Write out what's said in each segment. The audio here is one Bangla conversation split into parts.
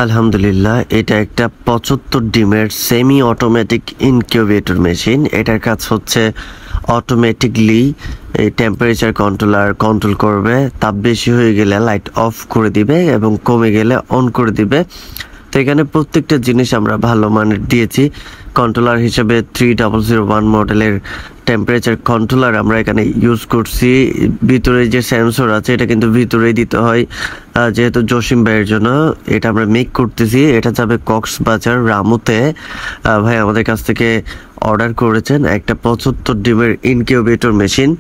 আলহামদুলিল্লাহ, এটা একটা ৭৫ ডিমের সেমি অটোমেটিক ইনকিউবেটর মেশিন। এটার কাজ হচ্ছে অটোমেটিকলি এই টেম্পারেচার কন্ট্রোল করবে। তাপ বেশি হয়ে গেলে লাইট অফ করে দিবে এবং কমে গেলে অন করে দিবে। তো এখানে প্রত্যেকটা জিনিস আমরা ভালো মানের দিয়েছি। কন্ট্রোলার হিসেবে 3001 মডেলের টেম্পারেচার কন্ট্রোলার আমরা এখানে ইউজ করছি। ভিতরে যে সেন্সর আছে এটা কিন্তু ভিতরেই দিতে হয়, যেহেতু জসিম ভাইয়ের জন্য এটা আমরা মেক করতেছি। এটা যাবে কক্সবাজার রামুতে। ভাই আমাদের কাছ থেকে অর্ডার করেছেন একটা ৭৫ ডিমের ইনকিউবেটর মেশিন।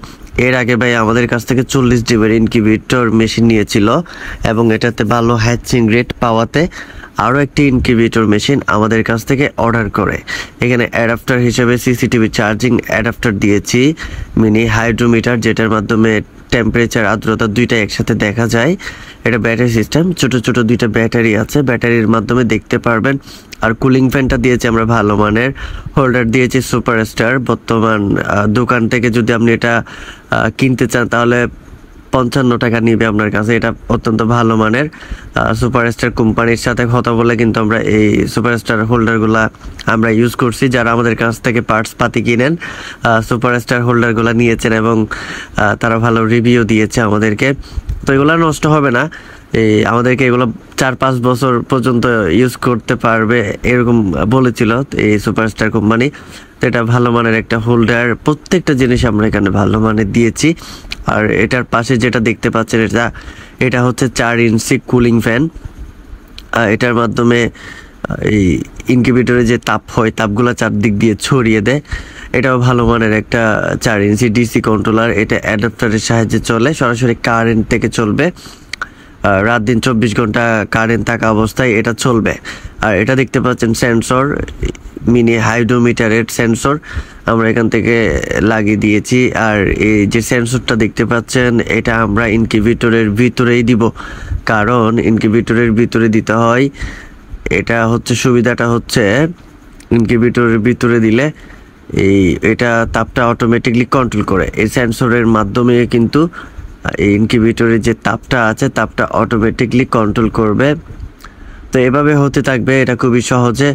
এর আগে ভাই আমাদের কাছ থেকে 40 ডিমের ইনকিউবেটর মেশিন নিয়েছিল এবং এটাতে ভালো হ্যাচিং রেট পাওয়াতে আরও একটি ইনকিউবেটর মেশিন আমাদের কাছ থেকে অর্ডার করে। এখানে অ্যাডাপ্টার হিসেবে সিসিটিভি চার্জিং অ্যাডাপ্টার দিয়েছি, মিনি হাইড্রোমিটার যেটার মাধ্যমে টেম্পারেচার আর্দ্রতা দুইটাই একসাথে দেখা যায়। এটা ব্যাটারি সিস্টেম, ছোট ছোট দুইটা ব্যাটারি আছে, ব্যাটারির মাধ্যমে দেখতে পারবেন। আর কুলিং ফ্যানটা দিয়েছি আমরা ভালো মানের। হোল্ডার দিয়েছি সুপারস্টার। বর্তমান দোকান থেকে যদি আপনি এটা কিনতে চান তাহলে ৫৫ টাকা নিবে আপনার কাছে। এটা অত্যন্ত ভালো মানের। সুপারস্টার কোম্পানির সাথে কথা বলে কিন্তু আমরা এই সুপারস্টার হোল্ডারগুলা আমরা ইউজ করছি। যারা আমাদের কাছ থেকে পার্টস পাতি কিনেন সুপারস্টার হোল্ডারগুলা নিয়েছেন এবং তারা ভালো রিভিউ দিয়েছে আমাদেরকে। তো এগুলো নষ্ট হবে না, আমাদেরকে এগুলো ৪-৫ বছর পর্যন্ত ইউজ করতে পারবে এরকম বলেছিল এই সুপারস্টার কোম্পানি। তো এটা ভালো মানের একটা হোল্ডার। প্রত্যেকটা জিনিস আমরা এখানে ভালো মানের দিয়েছি। আর এটার পাশে যেটা দেখতে পাচ্ছেন এটা হচ্ছে 4 ইঞ্চি কুলিং ফ্যান। এটার মাধ্যমে এই ইনকিউবেটরে যে তাপ হয় তাপগুলো চারদিক দিয়ে ছড়িয়ে দেয়। এটাও ভালো মানের একটা 4 ইঞ্চি ডিসি কন্ট্রোলার। এটা অ্যাডাপ্টারের সাহায্যে চলে, সরাসরি কারেন্ট থেকে চলবে। রাত দিন ২৪ ঘন্টা কারেন্ট থাকা অবস্থায় এটা চলবে। আর এটা দেখতে পাচ্ছেন সেন্সর, মিনি হাইড্রোমিটারের সেন্সর আমরা এখান থেকে লাগিয়ে দিয়েছি। আর এই যে সেন্সরটা দেখতে পাচ্ছেন এটা আমরা ইনকিউবেটরের ভিতরেই দিব, কারণ ইনকিউবেটরের ভিতরে দিতে হয়। এটা হচ্ছে সুবিধাটা হচ্ছে ইনকিউবেটরের ভিতরে দিলে এটা তাপটা অটোমেটিকলি কন্ট্রোল করে। এই সেন্সরের মাধ্যমে কিন্তু এই ইনকিউবেটরের যে তাপটা আছে তাপটা অটোমেটিকলি কন্ট্রোল করবে। তো এভাবে হতে থাকবে। এটা খুবই সহজে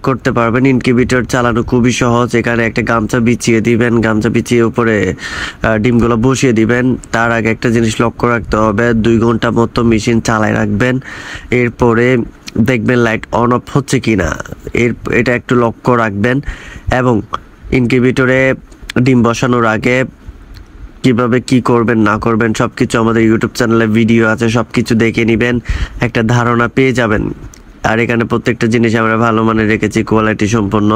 করতে পারবেন। ইনকিউবেটর চালানো খুবই সহজ। এখানে একটা গামছা বিছিয়ে দিবেন, গামছা বিছিয়ে উপরে ডিমগুলো বসিয়ে দিবেন। তার আগে একটা জিনিস লক্ষ্য রাখতে হবে, 2 ঘন্টা মতো মেশিন চালায় রাখবেন। এরপরে দেখবেন লাইট অন অফ হচ্ছে কিনা, এটা একটু লক্ষ্য রাখবেন। এবং ইনকিউবেটরে ডিম বসানোর আগে কিভাবে কি করবেন না করবেন সবকিছু আমাদের ইউটিউব চ্যানেলে ভিডিও আছে, সবকিছু দেখে নেবেন, একটা ধারণা পেয়ে যাবেন। আর এখানে প্রত্যেকটা জিনিস আমরা ভালো মানের রেখেছি, কোয়ালিটি সম্পন্ন।